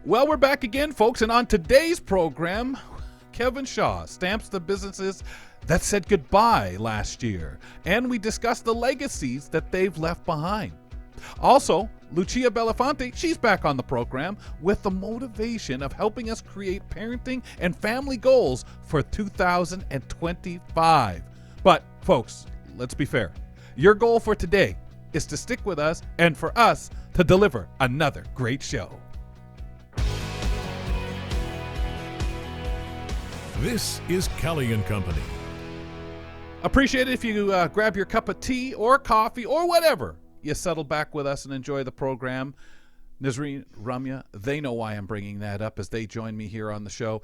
Well, we're back again, folks, and on today's program, Kevin Shaw stamps the businesses that said goodbye last year, and we discuss the legacies that they've left behind. Also, Lucia Bellafante, she's back on the program with the motivation of helping us create parenting and family goals for 2025. But, folks, let's be fair. Your goal for today is to stick with us and for us to deliver another great show. This is Kelly and Company. Appreciate it if you grab your cup of tea or coffee or whatever. You settle back with us and enjoy the program. Nisreen, Ramya, they know why I'm bringing that up as they join me here on the show.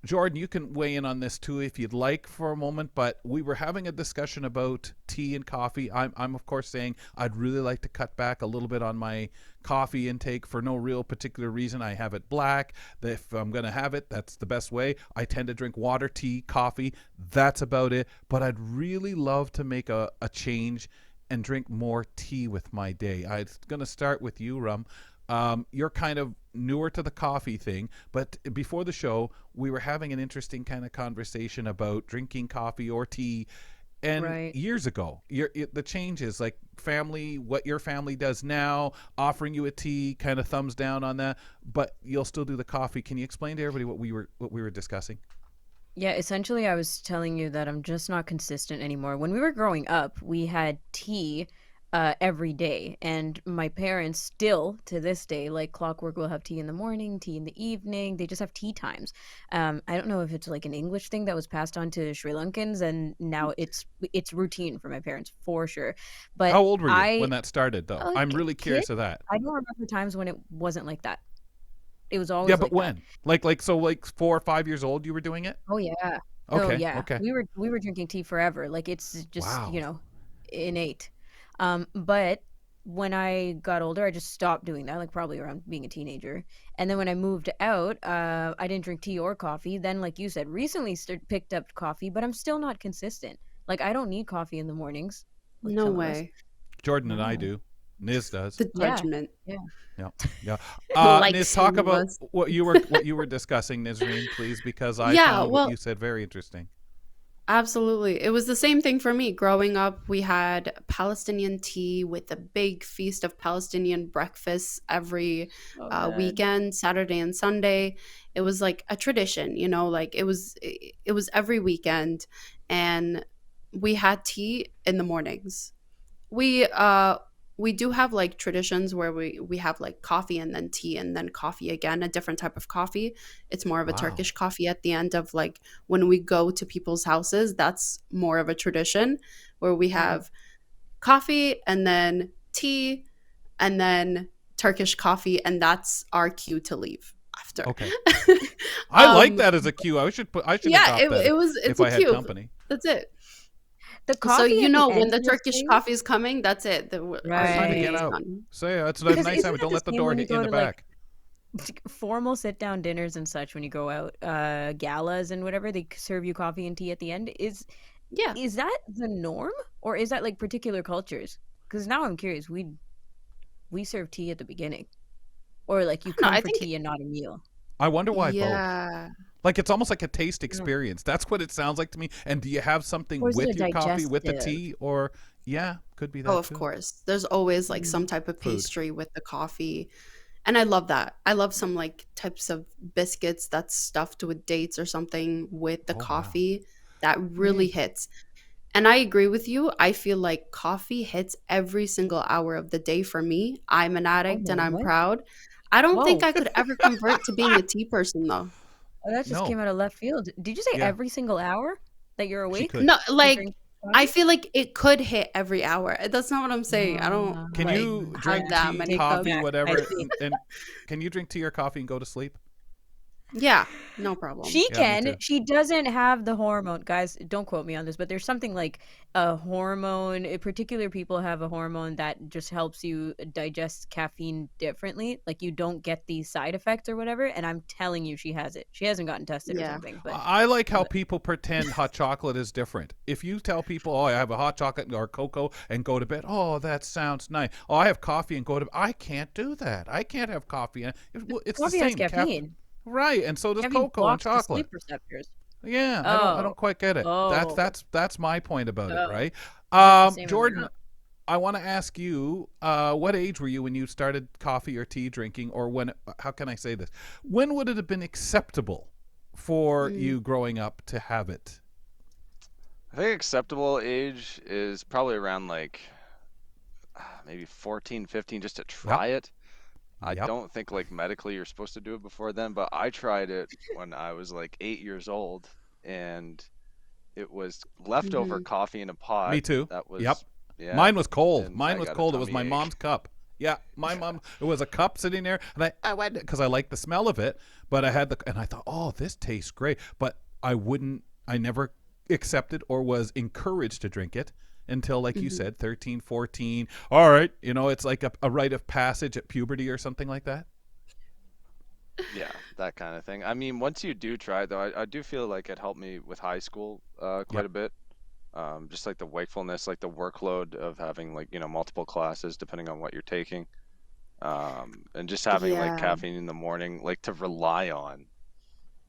Jordan, you can weigh in on this too if you'd like for a moment, but we were having a discussion about tea and coffee. I'm of course saying I'd really like to cut back a little bit on my coffee intake for no real particular reason. I have it black. If I'm going to have it, that's the best way. I tend to drink water, tea, coffee. That's about it. But I'd really love to make a change and drink more tea with my day. I'm going to start with you, Rum. You're kind of newer to the coffee thing, but before the show, we were having an interesting kind of conversation about drinking coffee or tea. And years ago, the changes, like family, what your family does now, offering you a tea, kind of thumbs down on that, but you'll still do the coffee. Can you explain to everybody what we were discussing? Yeah, essentially I was telling you that I'm just not consistent anymore. When we were growing up, we had tea every day, and my parents still to this day, like clockwork, will have tea in the morning, tea in the evening. They just have tea times. I don't know if it's like an English thing that was passed on to Sri Lankans, and now it's routine for my parents for sure. But how old were you when that started, though? I'm really curious of that. I don't remember times when it wasn't like that. It was always but when? Like 4 or 5 years old you were doing it? Oh yeah. Okay. We were drinking tea forever. Like it's just, innate. But when I got older, I just stopped doing that, like probably around being a teenager. And then when I moved out, I didn't drink tea or coffee. Then, like you said, recently picked up coffee, but I'm still not consistent. Like I don't need coffee in the mornings. Like no way. Jordan and I do. Niz does. The judgment. Yeah. Niz, talk about what you were discussing, Nisreen, please, because I found what you said very interesting. Absolutely. It was the same thing for me. Growing up, we had Palestinian tea with a big feast of Palestinian breakfasts every weekend, Saturday and Sunday. It was like a tradition, like it was every weekend, and we had tea in the mornings. We do have like traditions where we have like coffee and then tea and then coffee again, a different type of coffee. It's more of a Turkish coffee at the end of like when we go to people's houses. That's more of a tradition where we have coffee and then tea and then Turkish coffee, and that's our cue to leave after. Okay. I like that as a cue. I should adopt that it's if I a had cue. company. That's it. The coffee when the Turkish coffee is coming, that's it. I'm trying to get out. Say it's a nice time. Don't let the door hit you in the back. Like, formal sit-down dinners and such when you go out, galas and whatever, they serve you coffee and tea at the end. Is that the norm, or is that like particular cultures? Because now I'm curious. We serve tea at the beginning, or like you come for tea and not a meal. I wonder why both. Like it's almost like a taste experience. That's what it sounds like to me. And do you have something with your coffee, with the tea, or could be that. Oh, of course. There's always like some type of pastry with the coffee. And I love that. I love some like types of biscuits that's stuffed with dates or something with the coffee. Wow. That really hits. And I agree with you. I feel like coffee hits every single hour of the day for me. I'm an addict and I'm proud. I don't think I could ever convert to being a tea person though. Oh, that just came out of left field. Did you say every single hour that you're awake? No, like I feel like it could hit every hour. That's not what I'm saying. I don't. Can you drink tea, coffee, whatever, and can you drink tea or coffee and go to sleep? Yeah, no problem. She Yeah, me too. can. She doesn't have the hormone. Guys, don't quote me on this, but there's something like a hormone. Particular people have a hormone that just helps you digest caffeine differently. Like you don't get these side effects or whatever. And I'm telling you, she has it. She hasn't gotten tested or Yeah. something. But I like how people pretend hot chocolate is different. If you tell people, "Oh, I have a hot chocolate or cocoa and go to bed," oh, that sounds nice. Oh, I have coffee and go to bed. I can't do that. I can't have coffee. And it's coffee the has same caffeine. right? And so does Caffeine cocoa and blocks the chocolate. sleep receptors. Yeah, I don't Oh, quite get it. oh, That's my point about it, oh. right? Is that the same Jordan, amount? I want to ask you, what age were you when you started coffee or tea drinking, or when? How can I say this? When would it have been acceptable for you growing up to have it? I think acceptable age is probably around like maybe 14, 15, just to try it. I Yep. don't think like medically you're supposed to do it before then, but I tried it when I was like 8 years old, and it was leftover coffee in a pot. Me too. That was, Yep. yeah, Mine was cold. and Mine I was got a cold. It was tummy my ache. mom's cup. Yeah, my mom. It was a cup sitting there, and I went because I liked the smell of it. But I had and I thought, oh, this tastes great. But I never accepted or was encouraged to drink it until, like you said, 13, 14. All right, it's like a rite of passage at puberty or something like that. Yeah, that kind of thing. I mean, once you do try it, though, I do feel like it helped me with high school quite Yep. a bit. Just like the wakefulness, like the workload of having like, multiple classes depending on what you're taking. And just having like Yeah. caffeine in the morning, like to rely on,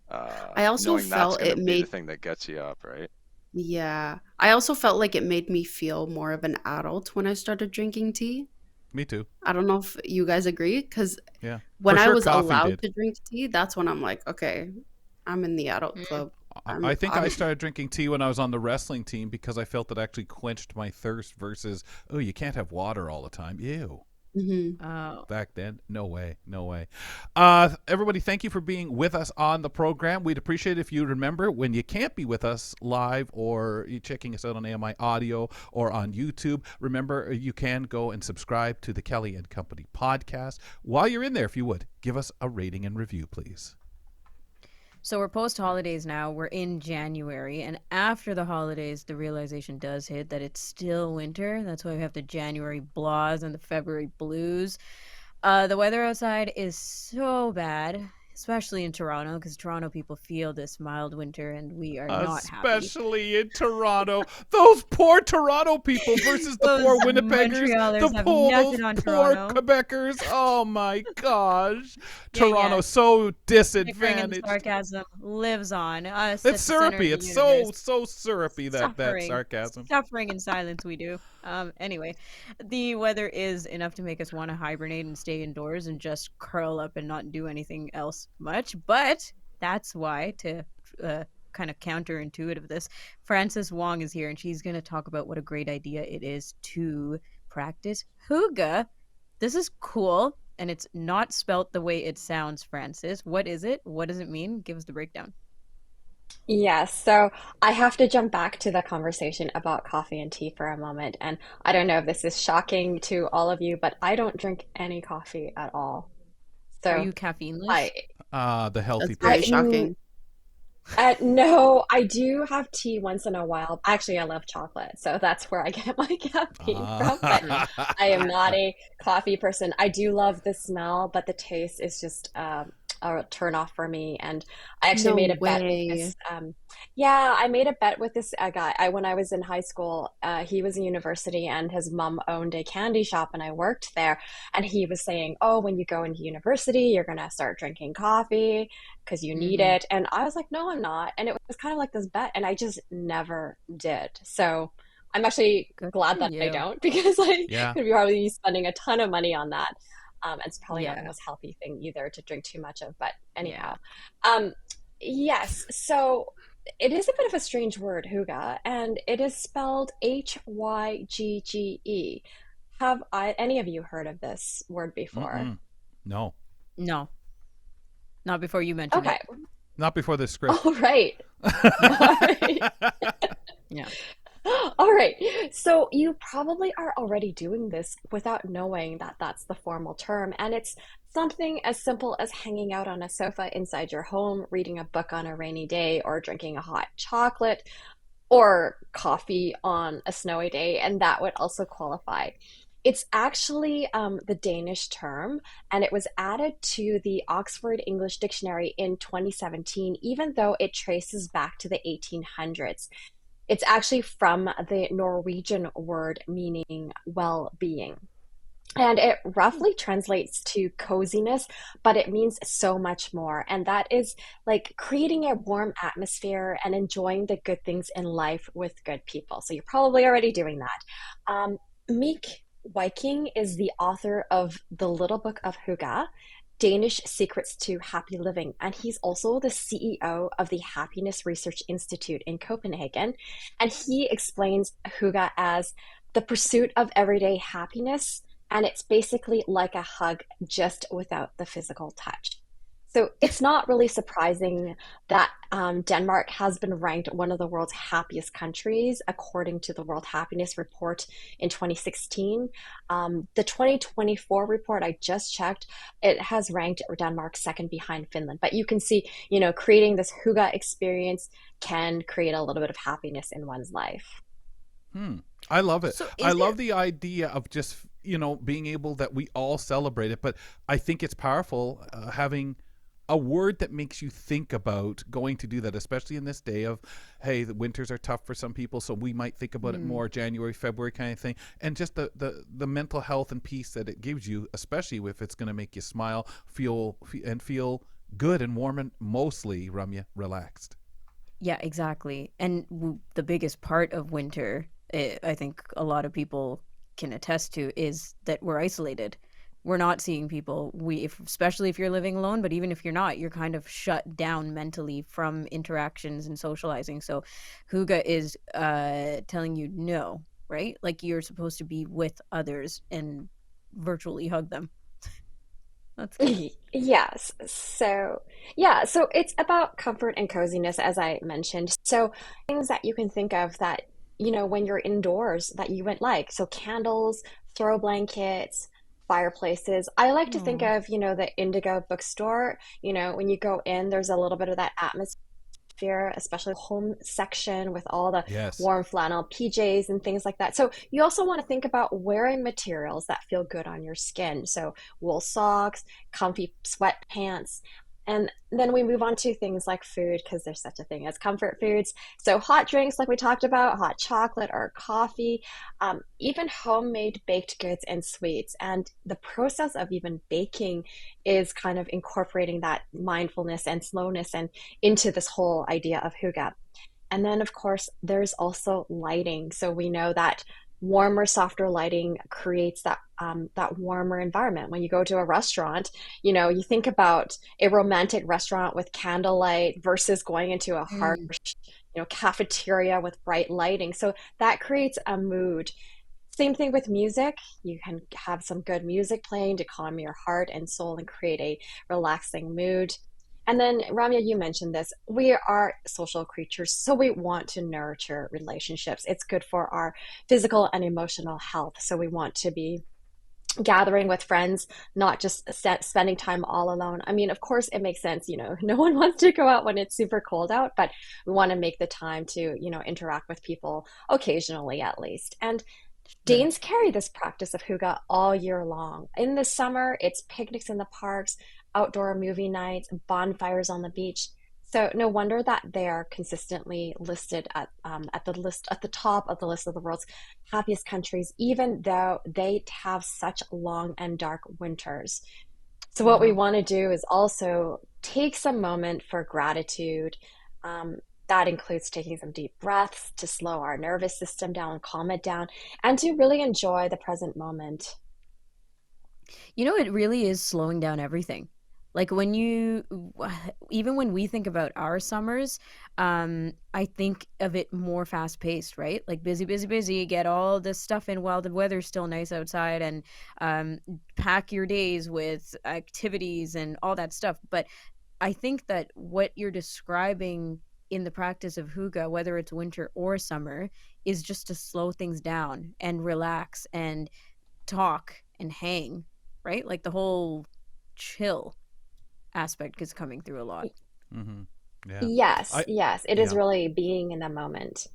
I also knowing that's felt going to it be the made, thing that gets you up, right? yeah. I also felt like it made me feel more of an adult when I started drinking tea. Me too. I don't know if you guys agree, because Yeah. when For I sure, was coffee allowed did. to drink tea, that's when I'm like, okay, I'm in the adult club. I think I I'm started drinking tea when I was on the wrestling team because I felt it actually quenched my thirst versus, oh, you can't have water all the time. Ew. Mhm. Oh. Back then, no way. Everybody, thank you for being with us on the program. We'd appreciate it if you remember when you can't be with us live or you're checking us out on AMI Audio or on YouTube. Remember, you can go and subscribe to the Kelly and Company podcast. While you're in there, if you would, give us a rating and review, please. So we're post holidays now. We're in January, and after the holidays, the realization does hit that it's still winter. That's why we have the January blahs and the February blues. The weather outside is so bad, especially in Toronto, because Toronto people feel this mild winter, and we are not happy. Especially in Toronto. Those poor Toronto people versus the Those poor Winnipeggers. Montrealers The have poor, nothing those on poor Toronto. Quebecers. Oh my gosh. Yeah, Toronto yeah. so Bickering and disadvantaged. sarcasm lives on. Us at the It's center of syrupy. the It's universe. so syrupy, that Suffering. sarcasm. Suffering in silence we do. Anyway, the weather is enough to make us want to hibernate and stay indoors and just curl up and not do anything else much. But that's why, to kind of counterintuitive this, Frances Wong is here, and she's going to talk about what a great idea it is to practice hygge. This is cool, and it's not spelt the way it sounds, Frances. What is it? What does it mean? Give us the breakdown. Yes, so I have to jump back to the conversation about coffee and tea for a moment. And I don't know if this is shocking to all of you, but I don't drink any coffee at all. Are So you caffeineless? The healthy That's very I, person. shocking. no, I do have tea once in a while. Actually, I love chocolate, so that's where I get my caffeine from. But I am not a coffee person. I do love the smell, but the taste is just a turn off for me. And I actually No made a bet with way. this. Yeah, I made a bet with this guy. When I was in high school, he was in university, and his mom owned a candy shop, and I worked there. And he was saying, "Oh, when you go into university, you're gonna start drinking coffee because you need Mhm. it." And I was like, "No, I'm not." And it was kind of like this bet, and I just never did. So I'm actually Good glad for that I you. don't, because I Yeah. could be probably spending a ton of money on that. It's probably not the Yeah. most healthy thing either to drink too much of. But Yeah. anyhow, yes. So it is a bit of a strange word, hygge, and it is spelled Hygge. Have any of you heard of this word before? Mm-mm. No, No, not before you mentioned Okay. not before this script. All right. All right. Yeah. All right. So you probably are already doing this without knowing that that's the formal term. And it's something as simple as hanging out on a sofa inside your home, reading a book on a rainy day, or drinking a hot chocolate or coffee on a snowy day. And that would also qualify. It's actually the Danish term, and it was added to the Oxford English Dictionary in 2017, even though it traces back to the 1800s. It's actually from the Norwegian word meaning well-being. And it roughly translates to coziness, but it means so much more. And that is like creating a warm atmosphere and enjoying the good things in life with good people. So you're probably already doing that. Meek Viking is the author of The Little Book of Hygge, Danish Secrets to Happy Living. And he's also the CEO of the Happiness Research Institute in Copenhagen. And he explains hygge as the pursuit of everyday happiness. And it's basically like a hug, just without the physical touch. So it's not really surprising that Denmark has been ranked one of the world's happiest countries, according to the World Happiness Report in 2016. The 2024 report I just checked, it has ranked Denmark second behind Finland. But you can see, creating this hygge experience can create a little bit of happiness in one's life. I love it. So I is love there the idea of just, being able that we all celebrate it. But I think it's powerful having a word that makes you think about going to do that, especially in this day of, hey, the winters are tough for some people, so we might think about it more January, February kind of thing, and just the mental health and peace that it gives you, especially if it's going to make you smile, feel good and warm and mostly, Ramya, relaxed. Yeah, exactly. And the biggest part of winter, I think a lot of people can attest to, is that we're isolated. We're not seeing people. Especially if you're living alone, but even if you're not, you're kind of shut down mentally from interactions and socializing. So hygge is telling you no, right? Like you're supposed to be with others and virtually hug them. That's good. Yes. So it's about comfort and coziness, as I mentioned. So things that you can think of that, when you're indoors that you wouldn't like. So candles, throw blankets, fireplaces. I like to think Oh, of, the Indigo bookstore. When you go in, there's a little bit of that atmosphere, especially home section with all the Yes. warm flannel PJs and things like that. So you also want to think about wearing materials that feel good on your skin. So wool socks, comfy sweatpants. And then we move on to things like food because there's such a thing as comfort foods. So hot drinks, like we talked about, hot chocolate or coffee, even homemade baked goods and sweets. And the process of even baking is kind of incorporating that mindfulness and slowness and into this whole idea of hygge. And then, of course, there's also lighting. So we know that warmer, softer lighting creates that warmer environment. When you go to a restaurant, you think about a romantic restaurant with candlelight versus going into a harsh, mm. cafeteria with bright lighting. So that creates a mood. Same thing with music. You can have some good music playing to calm your heart and soul and create a relaxing mood. And then, Ramya, you mentioned this. We are social creatures, so we want to nurture relationships. It's good for our physical and emotional health. So we want to be gathering with friends, not just spending time all alone. I mean, of course, it makes sense. No one wants to go out when it's super cold out, but we want to make the time to, interact with people occasionally at least. And Sure. Danes carry this practice of hygge all year long. In the summer, it's picnics in the parks, outdoor movie nights, bonfires on the beach. So no wonder that they are consistently listed at the top of the list of the world's happiest countries, even though they have such long and dark winters. So what we Wow. want to do is also take some moment for gratitude. That includes taking some deep breaths to slow our nervous system down, calm it down, and to really enjoy the present moment. It really is slowing down everything. Like even when we think about our summers, I think of it more fast paced, right? Like busy, busy, busy, get all this stuff in while the weather's still nice outside and um, pack your days with activities and all that stuff. But I think that what you're describing in the practice of hygge, whether it's winter or summer, is just to slow things down and relax and talk and hang, right? Like the whole chill aspect is coming through a lot. Mm-hmm. Yeah. Yes, I yes, it is yeah. really being in the moment.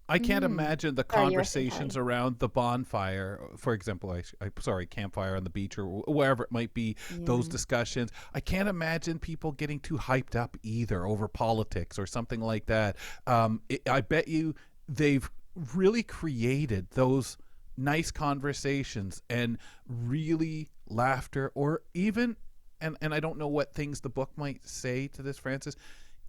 I can't Mm. imagine the Sorry, you were saying, conversations Kelly. around the bonfire, for example. Sorry, campfire on the beach or wherever it might be. Those Yeah. discussions. I can't imagine people getting too hyped up either over politics or something like that. I bet you they've really created those nice conversations and really laughter, or even, and I don't know what things the book might say to this, Francis,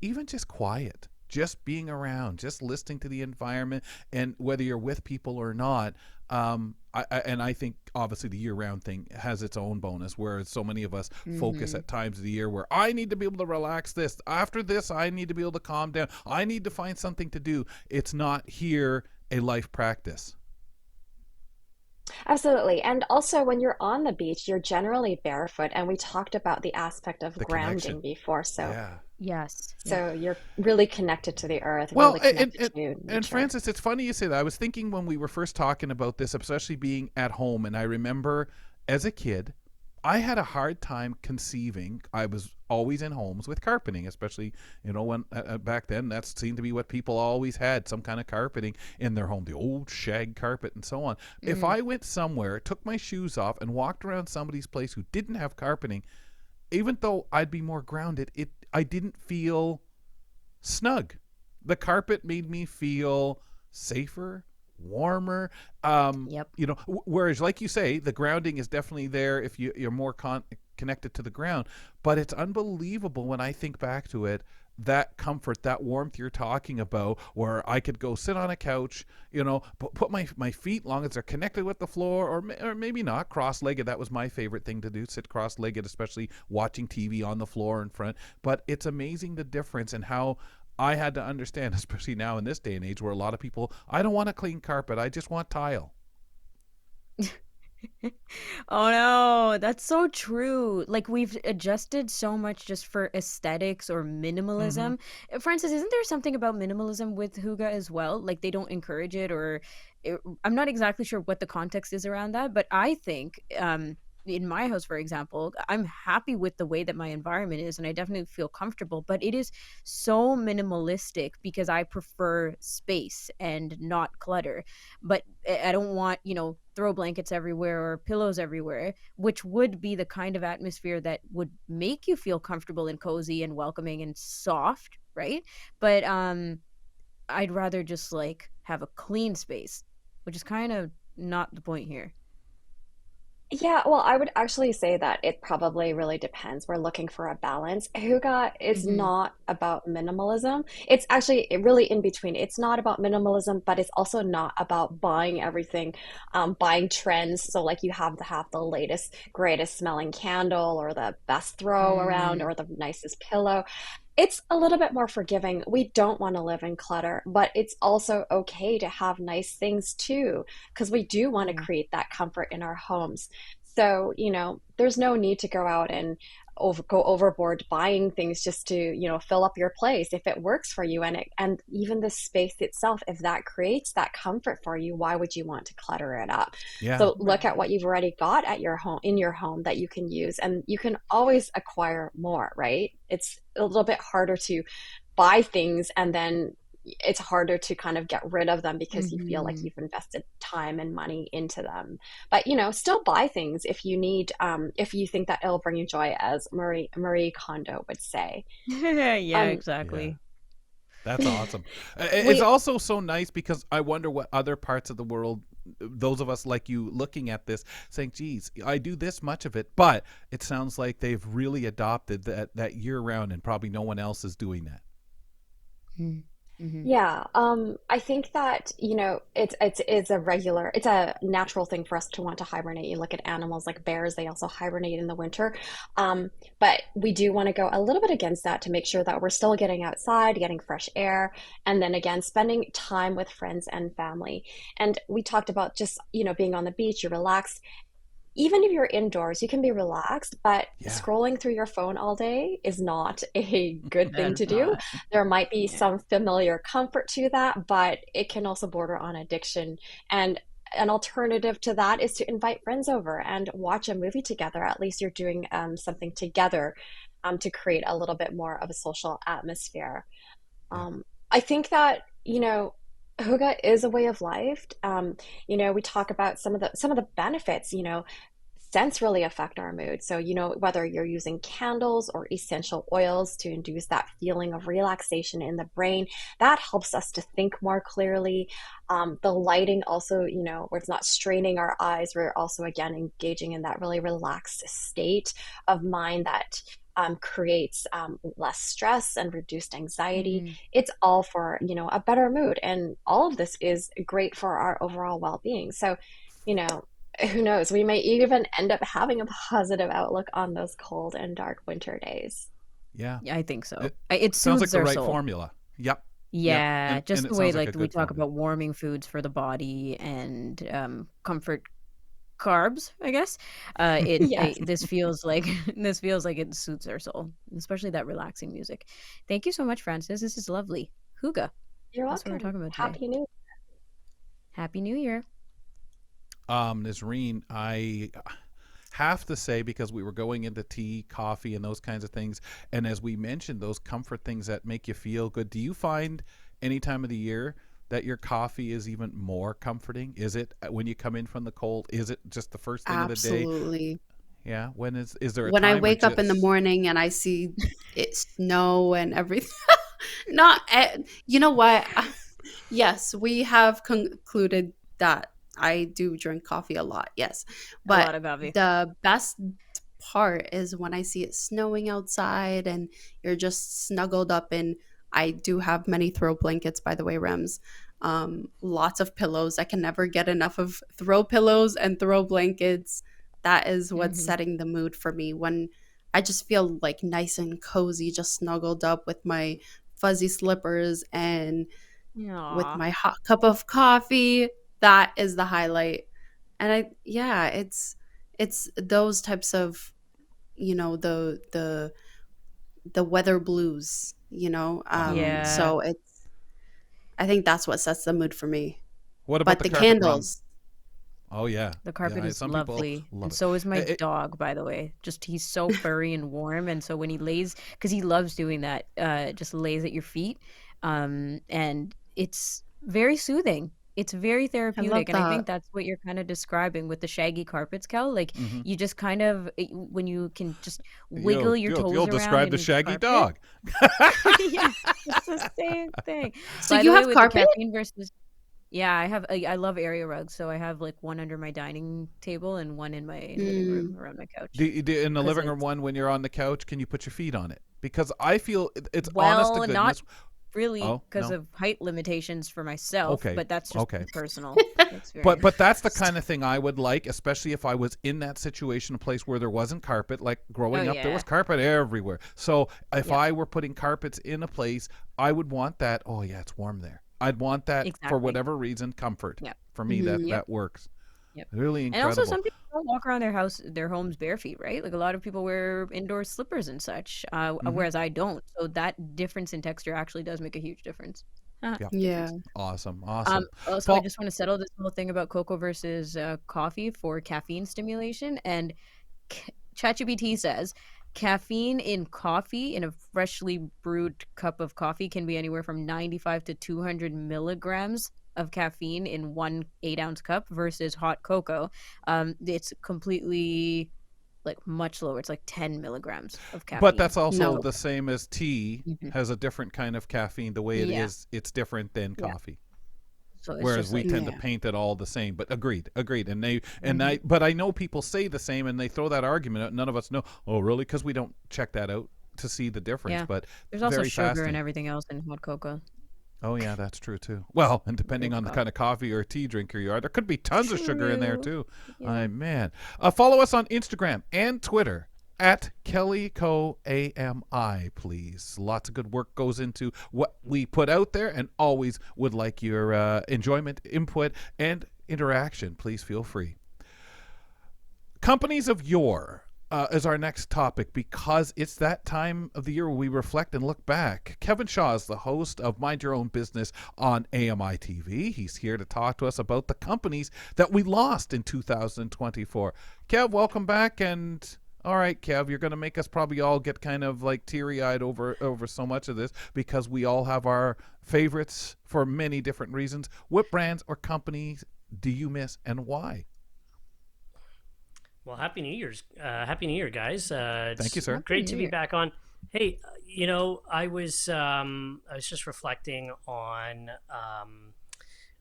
even just quiet, just being around, just listening to the environment, and whether you're with people or not. I think obviously the year-round thing has its own bonus, whereas so many of us focus Mm-hmm. at times of the year where I need to be able to relax this. After this, I need to be able to calm down. I need to find something to do. It's not here a life practice. Absolutely. And also, when you're on the beach, you're generally barefoot. And we talked about the aspect of The connection. grounding before. Yeah. Yes. Yeah. So you're really connected to the earth, Well, really connected to and nature. Francis, it's funny you say that. I was thinking when we were first talking about this, especially being at home, and I remember as a kid, I had a hard time conceiving. I was always in homes with carpeting, especially when back then that seemed to be what people always had, some kind of carpeting in their home, the old shag carpet and so on. If Mm. I went somewhere, took my shoes off, and walked around somebody's place who didn't have carpeting, even though I'd be more grounded, I didn't feel snug. The carpet made me feel safer, warmer. Yep. Whereas, like you say, the grounding is definitely there if you're more connected to the ground. But it's unbelievable when I think back to it. That comfort, that warmth you're talking about, where I could go sit on a couch, put my feet, long as they're connected with the floor, or maybe not, cross-legged. That was my favorite thing to do, sit cross-legged, especially watching TV on the floor in front. But it's amazing the difference and how I had to understand, especially now in this day and age, where a lot of people, I don't want a clean carpet, I just want tile. Oh no, that's so true. Like we've adjusted so much just for aesthetics or Mm-hmm. minimalism. Francis, isn't there something about minimalism with hygge as well? Like they don't encourage it, or I'm not exactly sure what the context is around that, but I think in my house, for example, I'm happy with the way that my environment is, and I definitely feel comfortable. But it is so minimalistic because I prefer space and not clutter. But I don't want, throw blankets everywhere or pillows everywhere, which would be the kind of atmosphere that would make you feel comfortable and cozy and welcoming and soft, right? But I'd rather just like have a clean space, which is kind of not the point here. Yeah, well, I would actually say that it probably really depends. We're looking for a balance. Hygge is Mhm. not about minimalism. It's actually really in between. It's not about minimalism, but it's also not about buying everything, buying trends. So like you have to have the latest, greatest smelling candle or the best throw around Mm. or the nicest pillow. It's a little bit more forgiving. We don't want to live in clutter, but it's also okay to have nice things too, because we do want to Yeah. create that comfort in our homes. So, there's no need to go out and go overboard buying things just to, fill up your place. If it works for you and even the space itself, if that creates that comfort for you, why would you want to clutter it up? Yeah. So look at what Right. you've already got at your home in your home that you can use, and you can always acquire more, right? It's a little bit harder to buy things and then it's harder to kind of get rid of them because you feel like Mhm. you've invested time and money into them. But still buy things if you need, if you think that it'll bring you joy, as Marie Kondo would say. Yeah, Um, Yeah. exactly. That's awesome. It's we also so nice because I wonder what other parts of the world, those of us like you looking at this, saying, geez, I do this much of it, but it sounds like they've really adopted that year round and probably no one else is doing that. Mm-hmm. Yeah, I think that, it's a natural thing for us to want to hibernate. You look at animals like bears, they also hibernate in the winter. But we do want to go a little bit against that to make sure that we're still getting outside, getting fresh air, and then again, spending time with friends and family. And we talked about just, being on the beach, you relax. even if you're indoors, you can be relaxed, but Yeah. scrolling through your phone all day is not a good thing That's to do. not. There might be Yeah. some familiar comfort to that, but it can also border on addiction. And an alternative to that is to invite friends over and watch a movie together. At least you're doing something together to create a little bit more of a social atmosphere. Yeah. I think that, hygge is a way of life. We talk about some of the benefits, scents really affect our mood. So, whether you're using candles or essential oils to induce that feeling of relaxation in the brain, that helps us to think more clearly. The lighting also, where it's not straining our eyes, we're also, again, engaging in that really relaxed state of mind that creates less stress and reduced anxiety. Mm. It's all for, a better mood. And all of this is great for our overall well-being. So, you know, who knows? We may even end up having a positive outlook on those cold and dark winter days. Yeah. Yeah, I think so. It It sounds like soothes the our right soul. formula. Yep. Yep. Yeah, And just it the way sounds like a like we good talk formula. about warming foods for the body and comfort carbs, I guess. Yes, This feels like this feels like it suits our soul, especially that relaxing music. Thank you so much, Francis. This is lovely. Hygge. you're That's what we're welcome. talking about today. Happy New Year. Happy New Year. Nazreen, I have to say, because we were going into tea, coffee, and those kinds of things, and as we mentioned, those comfort things that make you feel good, do you find any time of the year that your coffee is even more comforting? Is it when you come in from the cold? Is it just the first thing of the day? Absolutely. Yeah. When is there a When I time or wake up in the just morning and I see it snow and everything. Not, you know what? Yes, we have concluded that I do drink coffee a lot. Yes. A lot But of coffee. the best part is when I see it snowing outside and you're just snuggled up in. I do have many throw blankets, by the way, Rems. Lots of pillows. I can never get enough of throw pillows and throw blankets. That is what's Hmm. setting the mood for me when I just feel like nice and cozy, just snuggled up with my fuzzy slippers and with Aw. my hot cup of coffee. That is the highlight. And yeah, it's those types of, the weather blues, uh Yeah. so I think that's what sets the mood for me. what about But the the carpet rum? candles. Oh yeah. The Yeah, carpet is some people lovely, and love it. so is my It- dog, by the way. Just he's so furry and warm, and so when he lays, because he loves doing that, just lays at your feet, and it's very soothing. It's very I love therapeutic, and I think that. that's what you're kind of describing with the shaggy carpets, Cal. Like mhm. you just kind of when you can just You'll wiggle your you'll toes you'll around describe the in shaggy carpet. dog. Yeah, it's the same thing. So By you the way, have with the carpet? caffeine versus yeah, I love area rugs, so I have like one under my dining table and one in my living Mm, room around my couch. In the Cause living room it's one, when you're on the couch, can you put your feet on it? Because I feel it's honest to well, not goodness. really Oh because no. of height limitations for myself, Okay. but that's just Okay. personal But experience. that's the kind of thing I would like, especially if I was in that situation, a place where there wasn't carpet. Like Oh growing up, there was yeah, carpet everywhere. So if yep, I were putting carpets in a place, I would want that. Oh yeah, it's warm there. I'd want that for exactly. whatever reason, comfort. Yep, For me, that mhm. yep, that works. yep. Really And also, incredible. some people don't walk around their homes bare feet, right? Like a lot of people wear indoor slippers and such, Hmm. whereas I don't. So that difference in texture actually does make a huge difference. Yeah. Yeah. Difference. Awesome. Awesome. Also, I Paul. just want to settle this whole thing about cocoa versus coffee for caffeine stimulation. And ChatGPT says caffeine in coffee, in a freshly brewed cup of coffee, can be anywhere from 95 to 200 milligrams of caffeine in one 8 ounce cup versus hot cocoa. It's completely like much lower. It's like 10 milligrams of But caffeine. that's also No. the same as tea Mhm. has a different kind of caffeine. The way it Yeah. is, it's different than Yeah. coffee. So it's Whereas just we like, tend to Yeah. paint it all the same. But agreed. mhm. But I know people say the same, and they throw that argument out. None of us know. Oh, really? Because we don't check that out to see the difference. Yeah. But There's also very sugar and fascinating. everything else in hot cocoa. Oh yeah, that's true too. Well, and depending With on the coffee. kind of coffee or tea drinker you are, there could be tons of sugar in there True. too. Yeah. Man. Follow us on Instagram and Twitter at KellyCoAMI, please. Lots of good work goes into what we put out there, and always would like your enjoyment, input, and interaction. Please feel free. Companies of yore is our next topic, because it's that time of the year where we reflect and look back. Kevin Shaw is the host of Mind Your Own Business on AMI TV. He's here to talk to us about the companies that we lost in 2024. Kev, welcome back. And all right, Kev, you're going to make us probably all get kind of like teary-eyed over so much of this, because we all have our favorites for many different reasons. What brands or companies do you miss, and why? Well, Happy New Year's. Happy New Year, guys. Thank you, sir. Great to be back on. Hey, I was just reflecting on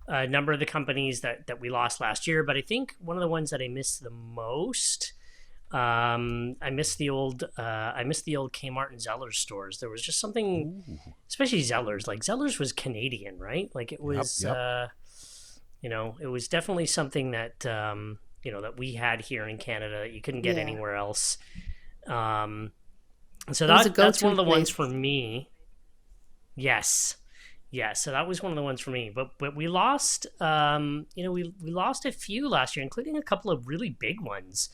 a number of the companies that we lost last year, but I think one of the ones that I miss the most, I miss the old Kmart and Zellers stores. There was just something, especially Zellers. Like Zellers was Canadian, right? Like it was, Yep. It was definitely something that that we had here in Canada that you couldn't get anywhere else. So that's one of the ones for me. Yes. Yeah, so that was one of the ones for me. But we lost we lost a few last year, including a couple of really big ones.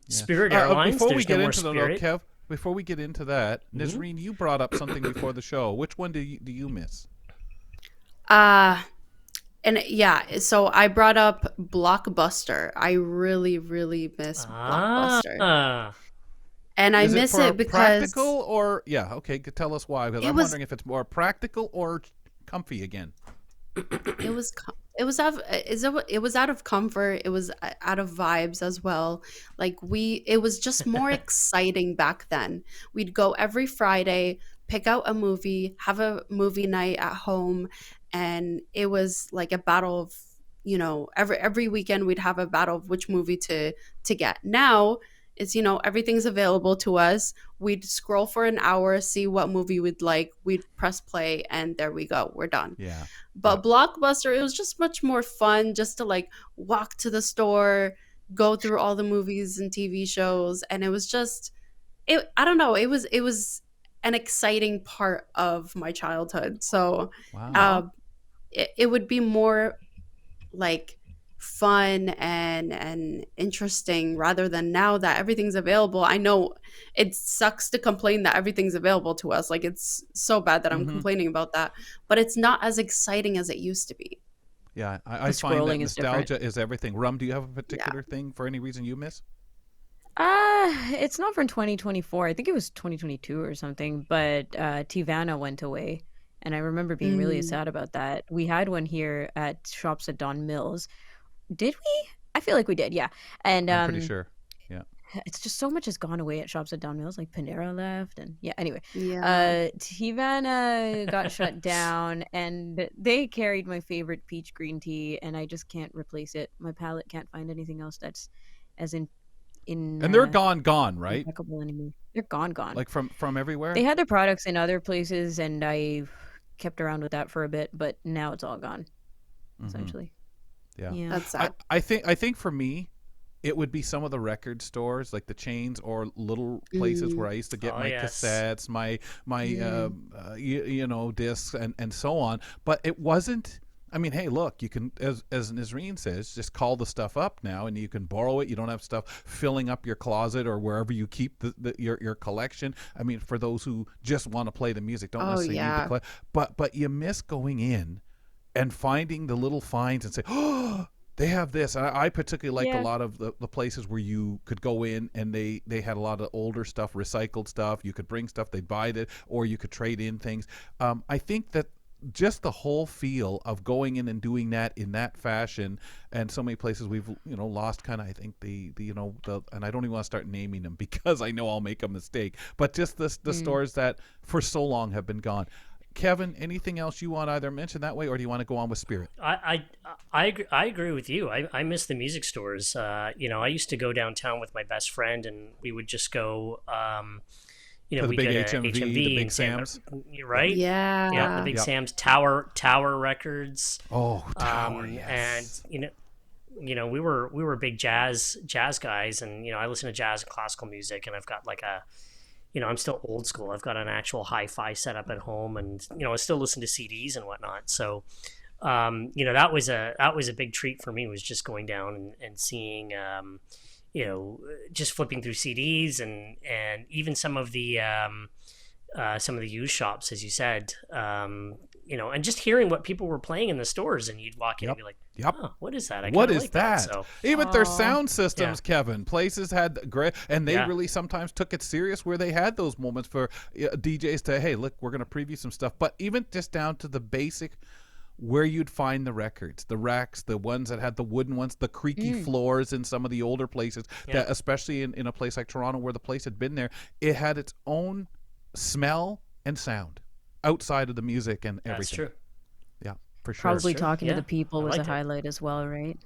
Spirit Airlines. Before we there's get no more into Spirit. Kev, before we get into that, Nisreen, you brought up something before the show. Which one do you miss? And so I brought up Blockbuster. I really, really miss Blockbuster. And I miss it because practical or tell us why, because I'm wondering if it's more practical or comfy again. It was out of comfort. It was out of vibes as well. It was just more exciting back then. We'd go every Friday, pick out a movie, have a movie night at home, and it was like a battle of, every weekend we'd have a battle of which movie to get. Now it's, everything's available to us. We'd scroll for an hour, see what movie we'd like, we'd press play, and there we go, we're done. Yeah. But Blockbuster, it was just much more fun just to walk to the store, go through all the movies and TV shows, and it was just I don't know, it was an exciting part of my childhood. So wow. It would be more fun and interesting rather than now that everything's available. I know it sucks to complain that everything's available to us. It's so bad that I'm complaining about that, but it's not as exciting as it used to be. Yeah, I find that nostalgia is everything. Rum, do you have a particular thing for any reason you miss? It's not from 2024. I think it was 2022 or something, but Tivana went away. And I remember being really sad about that. We had one here at Shops at Don Mills. Did we? I feel like we did, yeah. And I'm pretty sure. Yeah. It's just so much has gone away at Shops at Don Mills. Like Panera left, and anyway. Yeah. Tivana got shut down, and they carried my favorite peach green tea, and I just can't replace it. My palate can't find anything else that's as in and they're gone, right? Impeccable anymore. They're gone. Like from everywhere? They had their products in other places, and I kept around with that for a bit, but now it's all gone, essentially. Yeah. That's sad. I think for me, it would be some of the record stores, like the chains or little places where I used to get my cassettes, my discs and so on. But it wasn't. I mean, hey, look, you can, as Nisreen says, just call the stuff up now, and you can borrow it. You don't have stuff filling up your closet or wherever you keep your collection. I mean, for those who just want to play the music, don't necessarily need the collection. But you miss going in and finding the little finds and say, oh, they have this. And I particularly liked a lot of the places where you could go in and they had a lot of older stuff, recycled stuff. You could bring stuff, they'd buy it, or you could trade in things. I think that just the whole feel of going in and doing that in that fashion, and so many places we've lost kind of, I think the and I don't even want to start naming them because I know I'll make a mistake, but just the stores that for so long have been gone. Kevin, anything else you want to either mention that way, or do you want to go on with Spirit? I agree with you. I miss the music stores. I used to go downtown with my best friend, and we would just go. To the we big go to HMV, the big Sam's, right? Yeah, the big Sam's, Tower Records. Oh, Tower, yes. And we were big jazz guys, and I listen to jazz and classical music, and I've got I'm still old school. I've got an actual hi-fi setup at home, and I still listen to CDs and whatnot. So, that was a big treat for me, was just going down and seeing just flipping through CDs and even some of the used shops, as you said, and just hearing what people were playing in the stores, and you'd walk in and be like, oh, what is that? What is like that? So, even their sound systems, Kevin, places had great, and they really sometimes took it serious where they had those moments for DJs to, hey, look, we're going to preview some stuff. But even just down to the basic, where you'd find the records, the racks, the ones that had the wooden ones, the creaky floors in some of the older places, that especially in a place like Toronto where the place had been there, it had its own smell and sound outside of the music and everything. That's true. Yeah, for sure. Probably talking to the people was a highlight as well, right?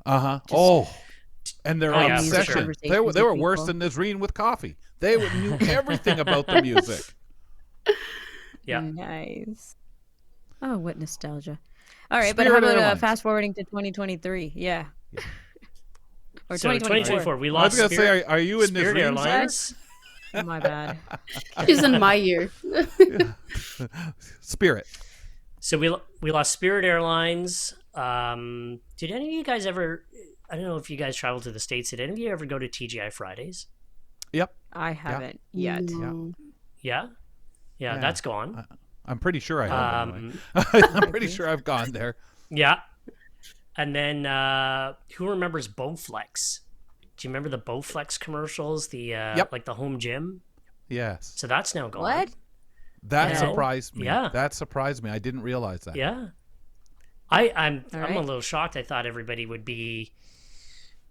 And their obsession. Sure. They were worse than Nazreen with coffee. They knew everything about the music. Yeah. Nice. Oh, what nostalgia. All right, but how about fast forwarding to 2023? Yeah. Or so 2024, we lost. I was going to say, are you in Spirit Airlines? Oh, my bad. She's in my year. Spirit. So we lost Spirit Airlines. Did any of you guys ever? I don't know if you guys traveled to the States. Did any of you ever go to TGI Fridays? Yep. I haven't yet. Yeah, that's gone. I'm pretty sure I have. Anyway. I'm pretty sure I've gone there. Yeah. And then who remembers Bowflex? Do you remember the Bowflex commercials? The like the home gym? Yes. So that's now gone. What? That surprised me. Yeah. That surprised me. I didn't realize that. Yeah. I'm a little shocked. I thought everybody would be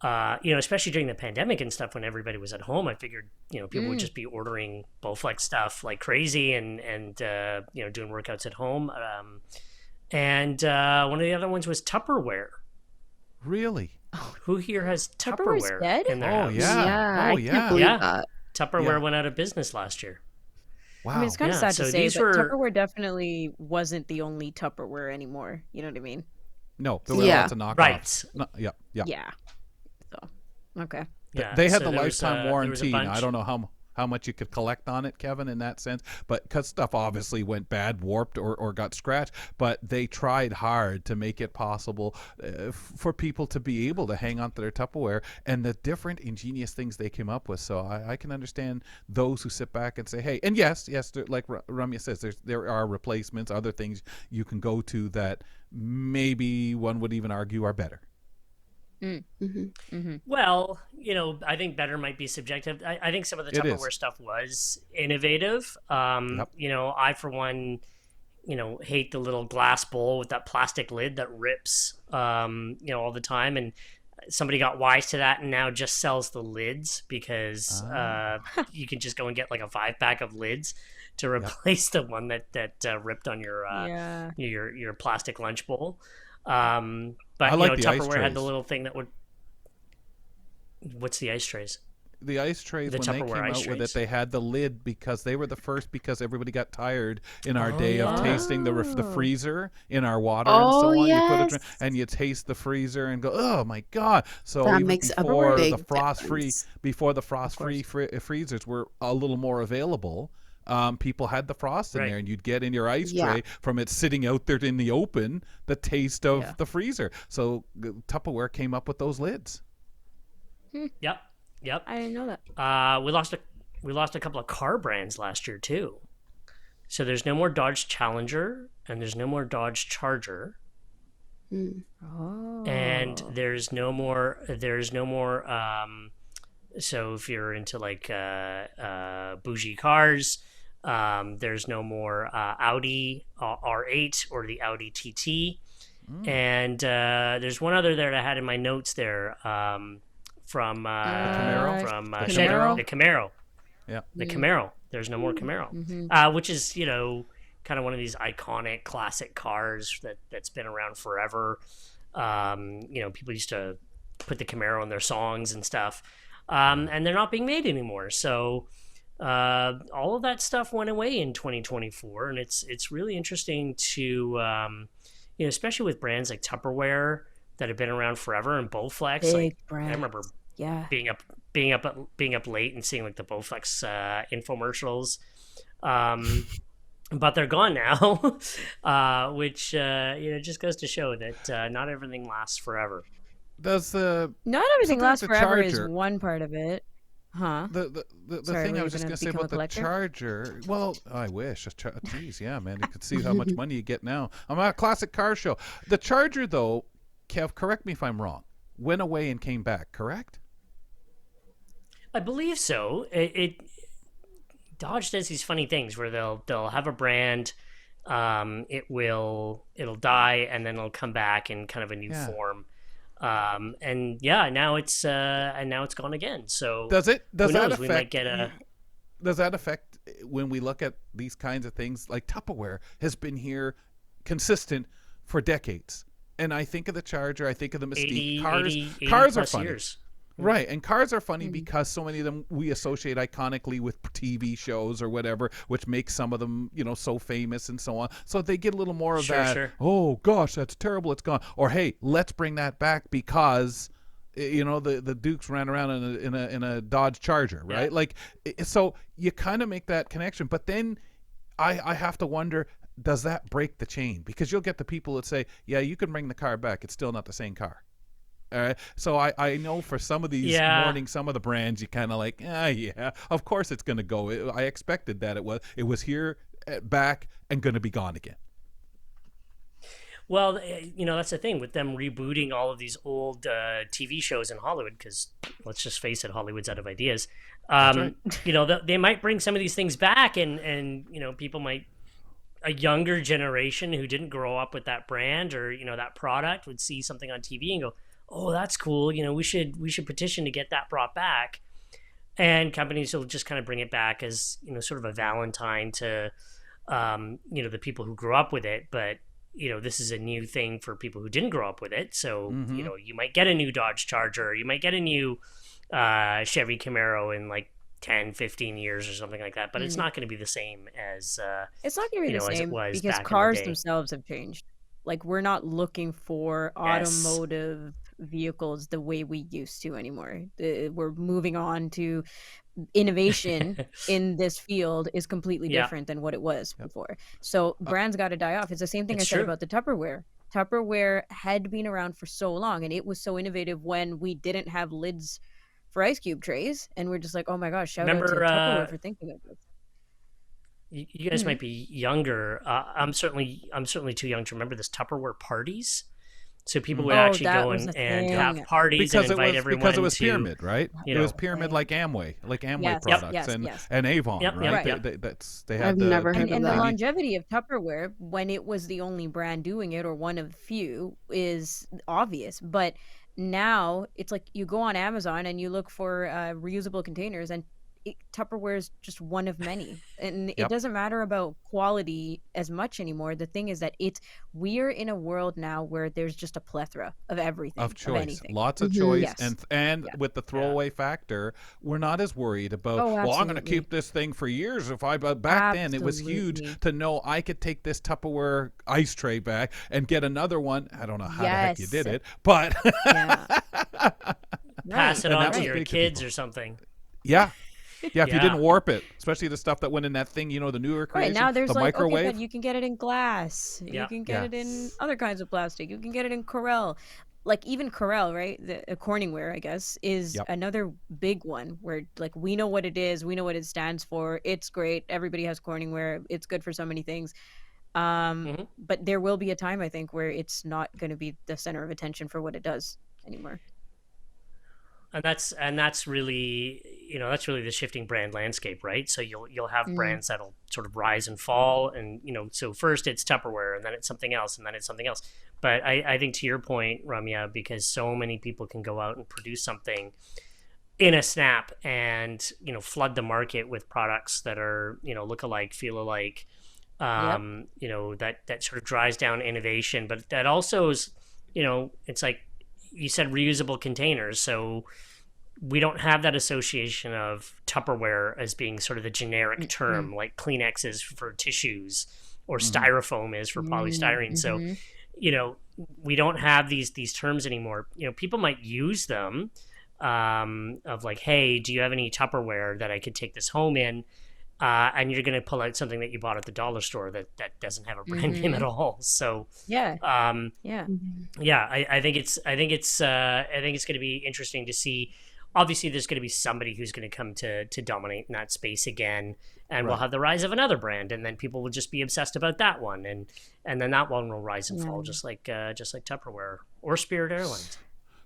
especially during the pandemic and stuff when everybody was at home. I figured, people would just be ordering Bowflex stuff like crazy and doing workouts at home. And one of the other ones was Tupperware. Really? Who here has Tupperware's Tupperware dead? in their house? I can't believe that. Tupperware went out of business last year. Wow. I mean, it's kind of sad to so say, these but were- Tupperware definitely wasn't the only Tupperware anymore. You know what I mean? No, there were lots of knockoffs. Right. No, Yeah. So, okay. Yeah, they had so the there was, lifetime there was a warranty. bunch. I don't know how much you could collect on it, Kevin, in that sense. But because stuff obviously went bad, warped, or got scratched. But they tried hard to make it possible for people to be able to hang on to their Tupperware and the different ingenious things they came up with. So I can understand those who sit back and say, hey, and yes, like Ramya says, there are replacements, other things you can go to that maybe one would even argue are better. Well, I think better might be subjective. I think some of the Tupperware stuff was innovative. I, for one, hate the little glass bowl with that plastic lid that rips, all the time. And somebody got wise to that and now just sells the lids because you can just go and get like a 5-pack of lids to replace the one that ripped on your plastic lunch bowl. But like the Tupperware ice had the trays. little thing that would. What's the ice trays? The ice trays, The when they Tupperware came ice out with trays. it, they had the lid because they were the first, because everybody got tired in our day of tasting the freezer in our water and so on. You put it, and you taste the freezer and go, oh my God. So That even makes a before big the frost-free, difference. before the frost-free freezers were a little more available, people had the frost in there, and you'd get in your ice tray from it sitting out there in the open, the taste of the freezer. So Tupperware came up with those lids. Yep. I didn't know that. We lost a couple of car brands last year too. So there's no more Dodge Challenger and there's no more Dodge Charger. Oh. And there's no more so if you're into like bougie cars, there's no more Audi R8 or the Audi TT. And there's one other there that I had in my notes there from Camaro? from Camaro? Chevy, the Camaro. Yeah. The Camaro. There's no more Camaro, which is kind of one of these iconic classic cars that's been around forever. People used to put the Camaro in their songs and stuff, and they're not being made anymore. So all of that stuff went away in 2024, and it's really interesting to especially with brands like Tupperware that have been around forever and Bowflex. Big Like brand. I remember being up late and seeing like the Bowflex infomercials. But they're gone now, which just goes to show that not everything lasts forever. Does the Not everything sometimes lasts the forever is charger one part of it. Huh? the Sorry, thing were I you was just gonna gonna say become a about the collector? charger? Well, I wish. Geez, yeah, man, you could see how much money you get now. I'm at a classic car show. The charger, though, Kev, correct me if I'm wrong, went away and came back. Correct? I believe so. Dodge does these funny things where they'll have a brand, it'll die and then it'll come back in kind of a new form. And yeah, now it's gone again. So does that affect? We might get a. Does that affect when we look at these kinds of things? Like Tupperware has been here, consistent for decades, and I think of the Charger, I think of the Mystique. 80 cars are funny. Years. Right, and cars are funny because so many of them we associate iconically with TV shows or whatever, which makes some of them, so famous and so on. So they get a little more of that. Sure. Oh gosh, that's terrible, it's gone. Or hey, let's bring that back because the Dukes ran around in a Dodge Charger, right? Yeah. Like, so you kind of make that connection, but then I have to wonder, does that break the chain? Because you'll get the people that say, yeah, you can bring the car back, it's still not the same car. So I know for some of these some of the brands, you kind of like, yeah, of course it's going to go. I expected that it was here, back, and going to be gone again. Well, that's the thing with them rebooting all of these old TV shows in Hollywood, because let's just face it, Hollywood's out of ideas. Right. They might bring some of these things back, and people might, a younger generation who didn't grow up with that brand or that product would see something on TV and go, oh, that's cool. We should petition to get that brought back. And companies will just kind of bring it back as, sort of a Valentine to, the people who grew up with it. But, this is a new thing for people who didn't grow up with it. So, you might get a new Dodge Charger, you might get a new Chevy Camaro in like 10, 15 years or something like that. But it's not going to be the same as, it's not going to be the same because cars themselves have changed. Like, we're not looking for automotive vehicles the way we used to anymore. We're moving on to innovation in this field is completely different than what it was before. So brands got to die off. It's the same thing I said about the Tupperware. Tupperware had been around for so long, and it was so innovative when we didn't have lids for ice cube trays, and we're just like, oh my gosh, shout out to Tupperware for thinking of this. You guys might be younger. I'm certainly too young to remember this Tupperware parties. So people would actually go and have parties and invite everyone because it was pyramid, right? It was pyramid like Amway products and Avon, right? They had I've never heard of that. And the longevity of Tupperware when it was the only brand doing it or one of the few is obvious, but now it's like you go on Amazon and you look for reusable containers, and Tupperware is just one of many, and it doesn't matter about quality as much anymore. The thing is that we're in a world now where there's just a plethora of everything, of choice, anything. Lots of choice, and with the throwaway factor, we're not as worried about. Well, I'm going to keep this thing for years. Back then it was huge to know I could take this Tupperware ice tray back and get another one. I don't know how the heck you did it, but pass it on to your kids or something. Yeah. Yeah, if you didn't warp it, especially the stuff that went in that thing, the newer creation, now there's the microwave. Okay, but you can get it in glass. You can get it in other kinds of plastic. You can get it in Corelle. Like even Corelle, right? The Corningware, I guess, is another big one where like we know what it is, we know what it stands for. It's great. Everybody has Corningware. It's good for so many things. But there will be a time, I think, where it's not going to be the center of attention for what it does anymore. And that's really the shifting brand landscape, right? So you'll have brands that'll sort of rise and fall, and so first it's Tupperware, and then it's something else, and then it's something else. But I think to your point, Ramya, because so many people can go out and produce something in a snap, and flood the market with products that are look alike, feel alike, that sort of drives down innovation, but that also is it's like. You said reusable containers, so we don't have that association of Tupperware as being sort of the generic term, like Kleenex is for tissues or styrofoam is for polystyrene. So, we don't have these terms anymore. People might use them of like, hey, do you have any Tupperware that I could take this home in? and you're going to pull out something that you bought at the dollar store that doesn't have a brand name at all. So Yeah. yeah, I think it's going to be interesting to see. Obviously, there's going to be somebody who's going to come to dominate in that space again, and we'll have the rise of another brand, and then people will just be obsessed about that one, and then that one will rise and fall, just like Tupperware or Spirit Airlines.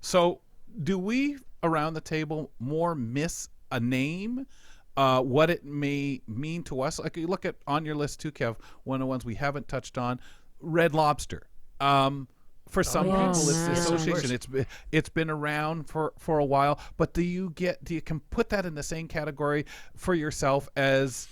So, do we around the table more miss a name, what it may mean to us? Like you look at on your list too, Kev, one of the ones we haven't touched on, Red Lobster. For some people, it's the association. It's been around for a while. But do you can put that in the same category for yourself as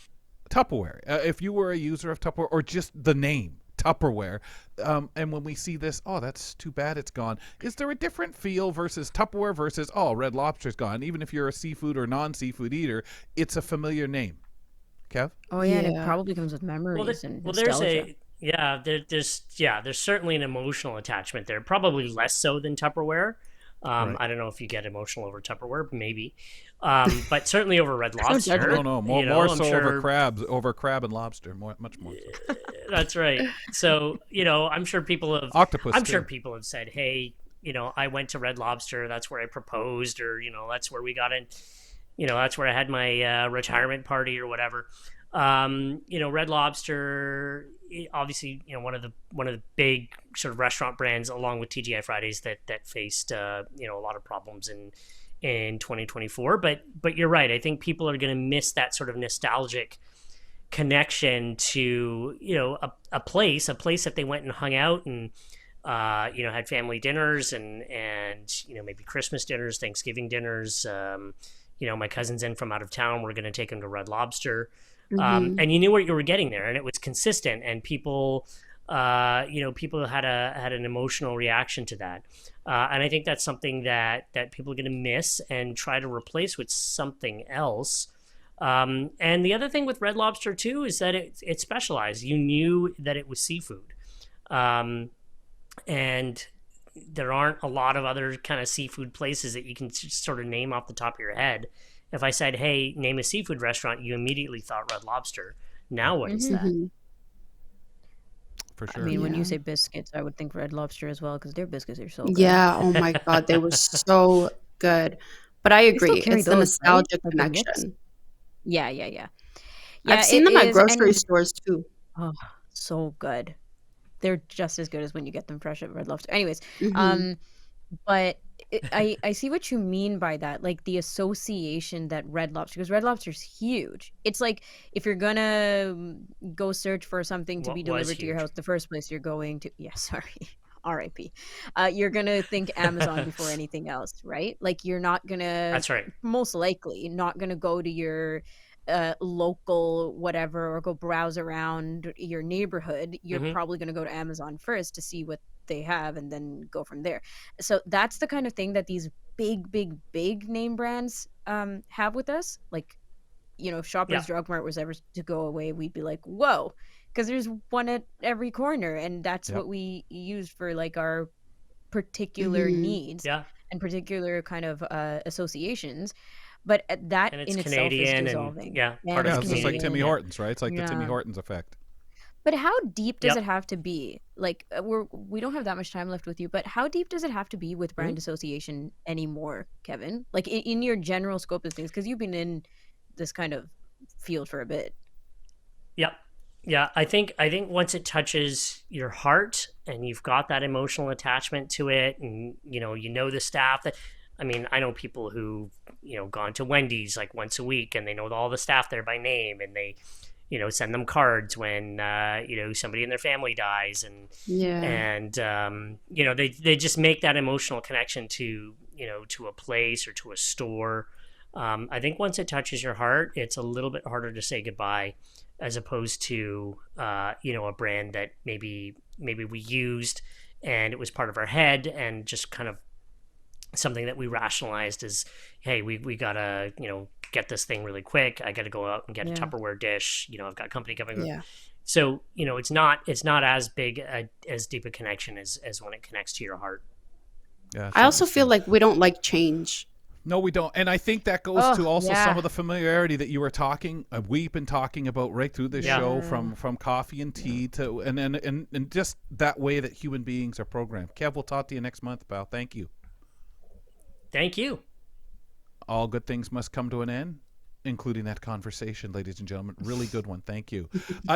Tupperware? If you were a user of Tupperware, or just the name Tupperware, and when we see this, oh, that's too bad it's gone. Is there a different feel versus Tupperware versus Red Lobster's gone? Even if you're a seafood or non-seafood eater, it's a familiar name. Kev? Oh yeah, and it probably comes with memories and nostalgia. There's certainly an emotional attachment there. Probably less so than Tupperware. I don't know if you get emotional over Tupperware, maybe, but certainly over Red Lobster. No, more so over crab and lobster, much more. So. That's right. So I'm sure people have. Octopus. I'm sure people have said, "Hey, I went to Red Lobster. That's where I proposed, or that's where we got in. That's where I had my retirement party or whatever." Red Lobster, obviously, one of the big sort of restaurant brands, along with TGI Fridays, that faced a lot of problems in 2024. But you're right. I think people are going to miss that sort of nostalgic connection to a place that they went and hung out and had family dinners and maybe Christmas dinners, Thanksgiving dinners. My cousin's in from out of town. We're going to take him to Red Lobster. And you knew what you were getting there, and it was consistent, and people had an emotional reaction to that. And I think that's something that people are going to miss and try to replace with something else. And the other thing with Red Lobster too is that it specialized. You knew that it was seafood. And there aren't a lot of other kind of seafood places that you can sort of name off the top of your head. If I said, hey, name a seafood restaurant, you immediately thought Red Lobster. Now what is that? For sure. I mean, when you say biscuits, I would think Red Lobster as well, because their biscuits are so good. Yeah, oh my God, they were so good. But I agree, it's the nostalgia connection. Yeah. I've seen them at grocery stores too. Oh, so good. They're just as good as when you get them fresh at Red Lobster. Anyways, but I see what you mean by that, like the association that Red Lobster, because Red Lobster's huge. It's like if you're gonna go search for something to be delivered to your house, the first place you're going to, R.I.P. You're gonna think Amazon before anything else, right? Like you're not gonna. That's right. Most likely, not gonna go to your local whatever or go browse around your neighborhood. You're probably gonna go to Amazon first to see what they have and then go from there. So that's the kind of thing that these big name brands have with us. Like, if Shoppers Drug Mart was ever to go away, we'd be like, whoa, because there's one at every corner, and that's what we use for like our particular needs and particular kind of associations. But that in itself is dissolving. It's just like Timmy Hortons, right? It's like the Timmy Hortons effect. But how deep does it have to be? Like we don't have that much time left with you, but how deep does it have to be with brand association anymore, Kevin? Like in your general scope of things, because you've been in this kind of field for a bit. Yeah. I think once it touches your heart and you've got that emotional attachment to it, and the staff that. I mean, I know people who gone to Wendy's like once a week, and they know all the staff there by name, and they send them cards when somebody in their family dies, and they just make that emotional connection to to a place or to a store. I think once it touches your heart, it's a little bit harder to say goodbye, as opposed to a brand that maybe we used and it was part of our head and just kind of something that we rationalized as, hey, we gotta get this thing really quick. I gotta go out and get a Tupperware dish. I've got company coming. Yeah. So it's not as big as deep a connection as when it connects to your heart. Yeah. I also feel like we don't like change. No, we don't. And I think that goes to also yeah. some of the familiarity that you were talking, we've been talking about right through this show, from coffee and tea to, and just that way that human beings are programmed. Kev, we'll talk to you next month, pal. Thank you. Thank you. All good things must come to an end, including that conversation, ladies and gentlemen. Really good one. Thank you.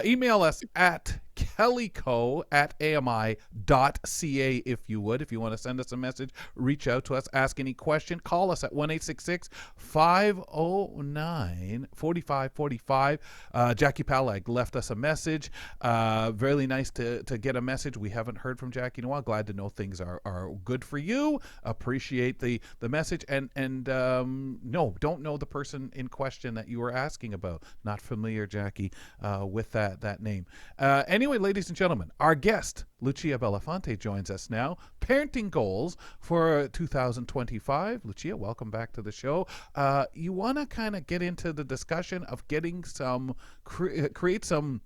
Email us at kellyco@ami.ca if you would. If you want to send us a message, reach out to us, ask any question, call us at 1-866-509-4545. Jackie Palag left us a message. Really nice to get a message. We haven't heard from Jackie in a while. Glad to know things are good for you. Appreciate the message. And no, don't know the person in question that you were asking about. Not familiar, Jackie, with that name. Anyway, ladies and gentlemen, our guest, Lucia Bellafante, joins us now. Parenting goals for 2025. Lucia, welcome back to the show. You want to kind of get into the discussion of getting create some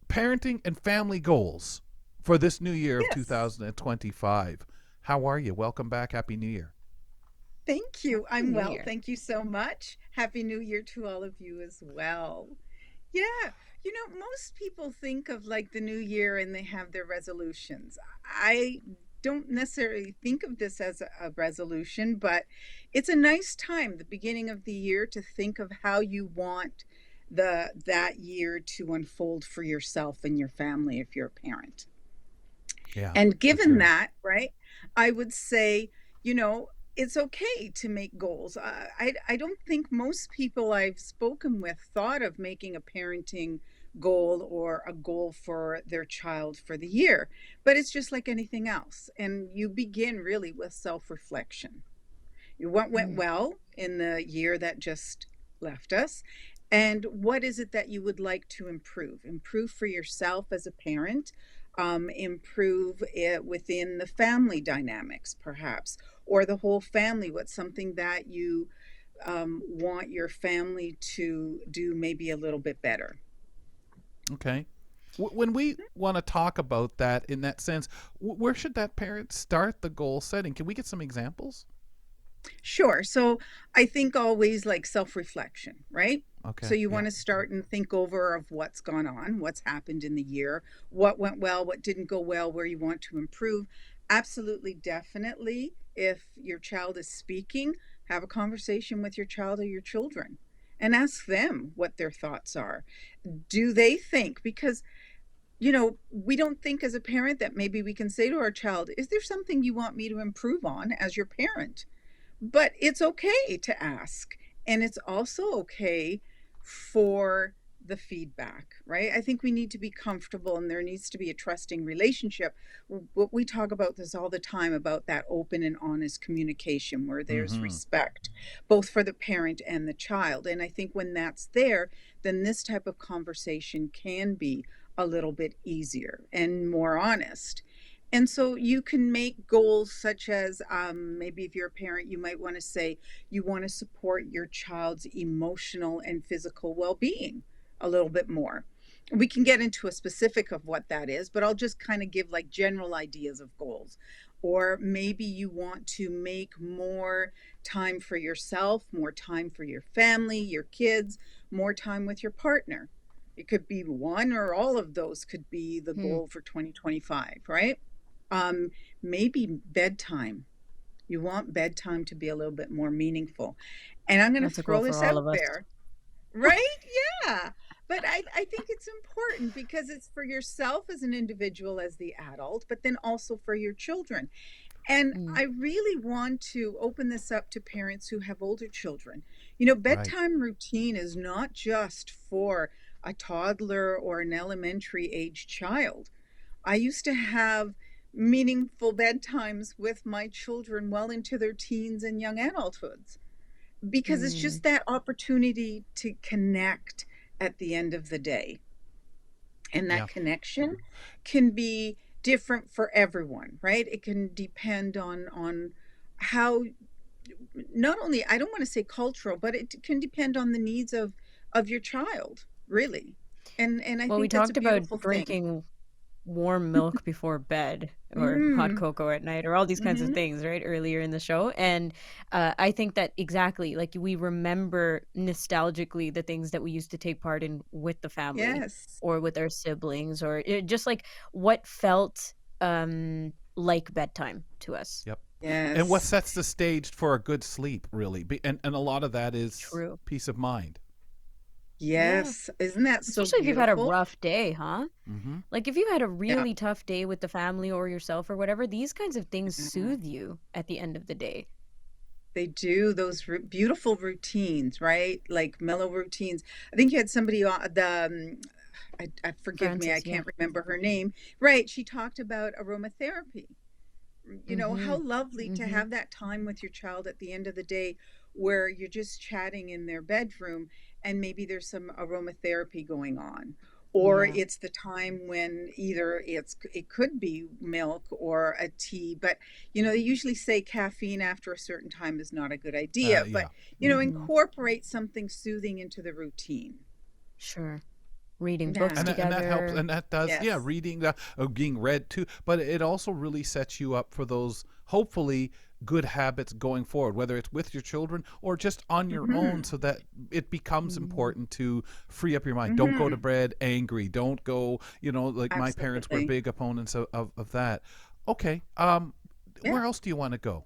parenting and family goals for this new year of 2025. How are you? Welcome back. Happy New Year. Thank you. I'm well. Thank you so much. Happy New Year to all of you as well. Yeah. Most people think of like the new year and they have their resolutions. I don't necessarily think of this as a resolution, but it's a nice time, the beginning of the year, to think of how you want that year to unfold for yourself and your family if you're a parent. Yeah. And given that, right, I would say, it's okay to make goals. I don't think most people I've spoken with thought of making a parenting goal or a goal for their child for the year, but it's just like anything else. And you begin really with self-reflection. What went well in the year that just left us? And what is it that you would like to improve? Improve for yourself as a parent, improve it within the family dynamics, perhaps, or the whole family. What's something that you want your family to do maybe a little bit better? Okay. When we want to talk about that in that sense, where should that parent start the goal setting? Can we get some examples? Sure. So I think always like self-reflection, right? Okay. So you want to start and think over of what's gone on, what's happened in the year, what went well, what didn't go well, where you want to improve. Absolutely, definitely. If your child is speaking, have a conversation with your child or your children and ask them what their thoughts are. Do they think? Because we don't think as a parent that maybe we can say to our child, is there something you want me to improve on as your parent? But it's okay to ask. And it's also okay for the feedback, right? I think we need to be comfortable and there needs to be a trusting relationship. We talk about this all the time, about that open and honest communication where there's respect, both for the parent and the child. And I think when that's there, then this type of conversation can be a little bit easier and more honest. And so you can make goals such as maybe if you're a parent, you might want to say you want to support your child's emotional and physical well-being a little bit more. We can get into a specific of what that is, but I'll just kind of give like general ideas of goals. Or maybe you want to make more time for yourself, more time for your family, your kids, more time with your partner. It could be one or all of those could be the goal for 2025, right? Maybe bedtime. You want bedtime to be a little bit more meaningful. And I'm going to throw this out there. Right? Yeah. But I think it's important because it's for yourself as an individual, as the adult, but then also for your children. And I really want to open this up to parents who have older children. Bedtime routine is not just for a toddler or an elementary age child. I used to have meaningful bedtimes with my children well into their teens and young adulthoods, because it's just that opportunity to connect at the end of the day. And that connection can be different for everyone, right? It can depend on how, not only, I don't want to say cultural, but it can depend on the needs of your child, really. And I think we that's talked a beautiful about drinking. thing. warm milk before bed or hot cocoa at night or all these kinds of things, right? Earlier in the show. And I think that exactly, like, we remember nostalgically the things that we used to take part in with the family Yes. or with our siblings, or just like what felt like bedtime to us. Yep. Yes. And what sets the stage for a good sleep, really? And a lot of that is True. peace of mind. Yes. Isn't that so Especially if you've had a beautiful? rough day, huh? Mm-hmm. Like if you had a Yeah. really tough day with the family or yourself or whatever, these kinds of things soothe you at the end of the day. They do those beautiful routines, right? Like mellow routines. I think you had somebody on I forgive me, I Frances, yeah. can't remember her name. Right, she talked about aromatherapy. You know, how lovely to have that time with your child at the end of the day where you're just chatting in their bedroom and maybe there's some aromatherapy going on. Or Yeah. it's the time when either it could be milk or a tea, but you know, they usually say caffeine after a certain time is not a good idea. Yeah. But you know, incorporate something soothing into the routine. Sure. Reading Yeah. books And that helps, together. and that does, Yes. yeah, reading that, being read too. But it also really sets you up for those hopefully good habits going forward, whether it's with your children or just on your own, so that it becomes important to free up your mind. Don't go to bed angry. Don't go, like my parents were Absolutely. big opponents of that. Okay. Yeah. Where else do you want to go?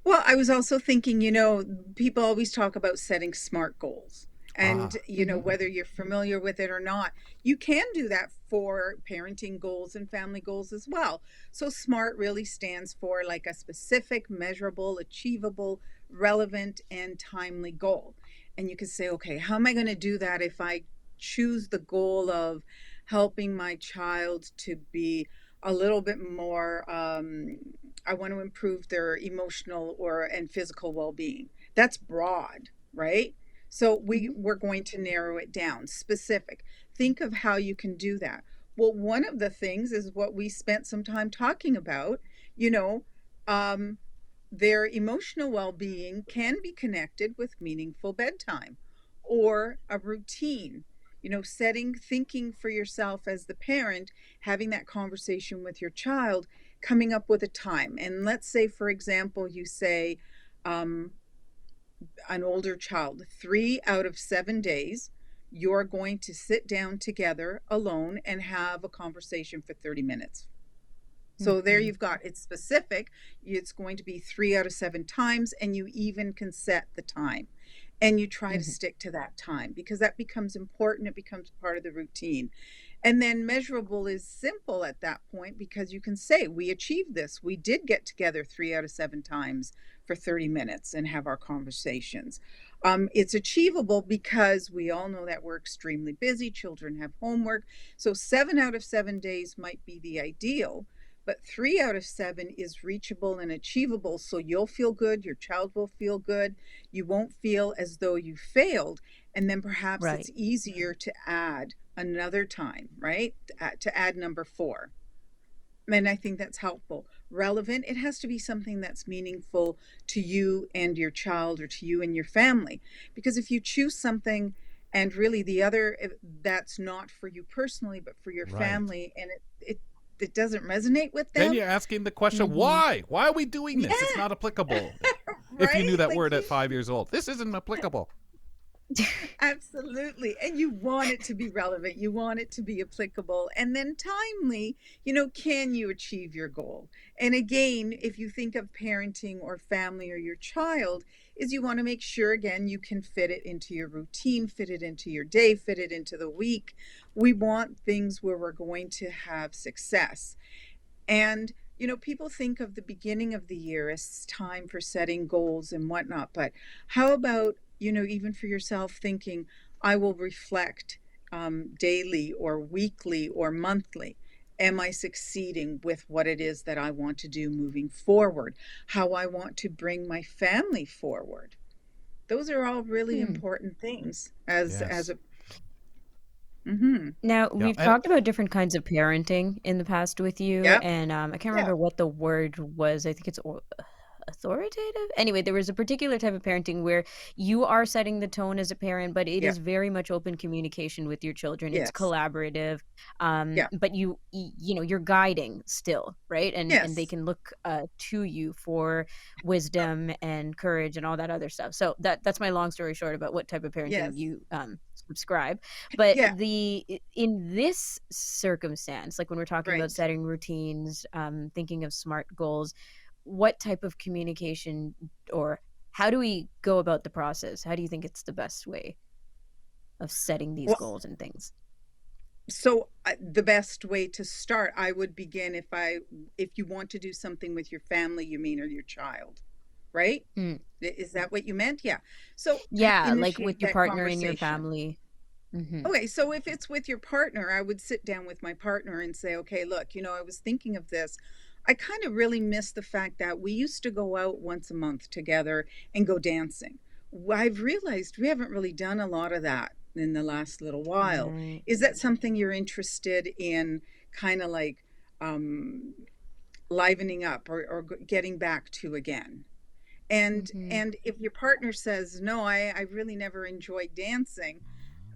Well, I was also thinking, you know, people always talk about setting SMART goals. And, you know, whether you're familiar with it or not, you can do that for parenting goals and family goals as well. So, SMART really stands for like a specific, measurable, achievable, relevant, and timely goal. And you could say, okay, how am I going to do that if I choose the goal of helping my child to be a little bit more, I want to improve their emotional and physical well-being. That's broad, right? So we're going to narrow it down, specific. Think of how you can do that. Well, one of the things is what we spent some time talking about, you know, their emotional well-being can be connected with meaningful bedtime or a routine. You know, thinking for yourself as the parent, having that conversation with your child, coming up with a time. And let's say, for example, you say, an older child, 3 out of 7 days, you're going to sit down together alone and have a conversation for 30 minutes. So there you've got, it's specific. It's going to be 3 out of 7 times, and you even can set the time. And you try to stick to that time because that becomes important. It becomes part of the routine. And then measurable is simple at that point because you can say, we achieved this. We did get together 3 out of 7 times for 30 minutes and have our conversations. It's achievable because we all know that we're extremely busy. Children have homework. So 7 out of 7 days might be the ideal, but 3 out of 7 is reachable and achievable. So you'll feel good. Your child will feel good. You won't feel as though you failed. And then perhaps it's easier to add another time, right? To add number 4. And I think that's helpful. Relevant, it has to be something that's meaningful to you and your child or to you and your family. Because if you choose something and really the other, that's not for you personally, but for your family, and it doesn't resonate with them. Then you're asking the question, why? Why are we doing this? It's not applicable. If you knew that word at 5 years old, this isn't applicable. Absolutely. And you want it to be relevant. You want it to be applicable. And then timely, you know, can you achieve your goal? And again, if you think of parenting or family or your child, is you want to make sure, again, you can fit it into your routine, fit it into your day, fit it into the week. We want things where we're going to have success. And, you know, people think of the beginning of the year as time for setting goals and whatnot. But how about, you know, even for yourself thinking, I will reflect daily or weekly or monthly. Am I succeeding with what it is that I want to do moving forward? How I want to bring my family forward. Those are all really important things as a Now, we've talked about different kinds of parenting in the past with you, Yep. and I can't remember what the word was. I think it's authoritative. Anyway, there was a particular type of parenting where you are setting the tone as a parent, but it Yeah. is very much open communication with your children. It's Yes. collaborative, Yeah. but you're guiding still, right? And they Yes. can look to you for wisdom and courage and all that other stuff. So that's my long story short about what type of parenting Yes. you subscribe. But Yeah. in this circumstance, like when we're talking about Right. setting routines, thinking of SMART goals, what type of communication, or how do we go about the process? How do you think it's the best way of setting these Well, goals and things? so the best way to start, I would begin if you want to do something with your family, you mean, or your child, right? Mm. Is that what you meant? Yeah. So Yeah, like initiate with your that partner and your conversation. family. Hmm. Okay, so if it's with your partner, I would sit down with my partner and say, okay, look, I was thinking of this. I kind of really miss the fact that we used to go out once a month together and go dancing. I've realized we haven't really done a lot of that in the last little while. Right. Is that something you're interested in, kind of like um, livening up or getting back to again? And Hmm. and if your partner says, no, I really never enjoyed dancing,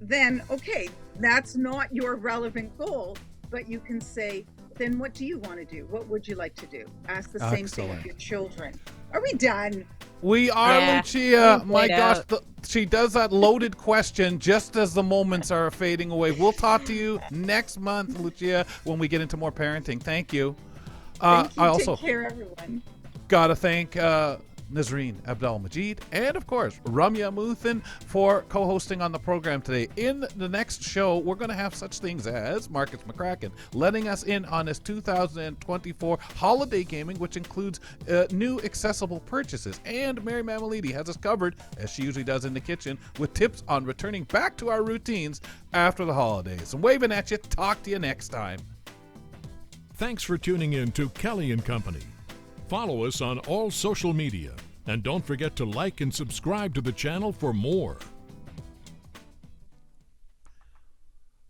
then okay, that's not your relevant goal, but you can say, then what do you want to do? What would you like to do? Ask the same thing of Excellent. your children. Are we done? We are, Yeah, Lucia. we My played gosh, out. she does that loaded question just as the moments are fading away. We'll talk to you next month, Lucia, when we get into more parenting. Thank you. Thank you. I also Take care, everyone. gotta thank Nazreen Abdel-Majid and, of course, Ramya Muthan for co-hosting on the program today. In the next show, we're going to have such things as Marcus McCracken letting us in on his 2024 holiday gaming, which includes new accessible purchases. And Mary Mamalidi has us covered, as she usually does in the kitchen, with tips on returning back to our routines after the holidays. And waving at you, talk to you next time. Thanks for tuning in to Kelly and Company. Follow us on all social media, and don't forget to like and subscribe to the channel for more.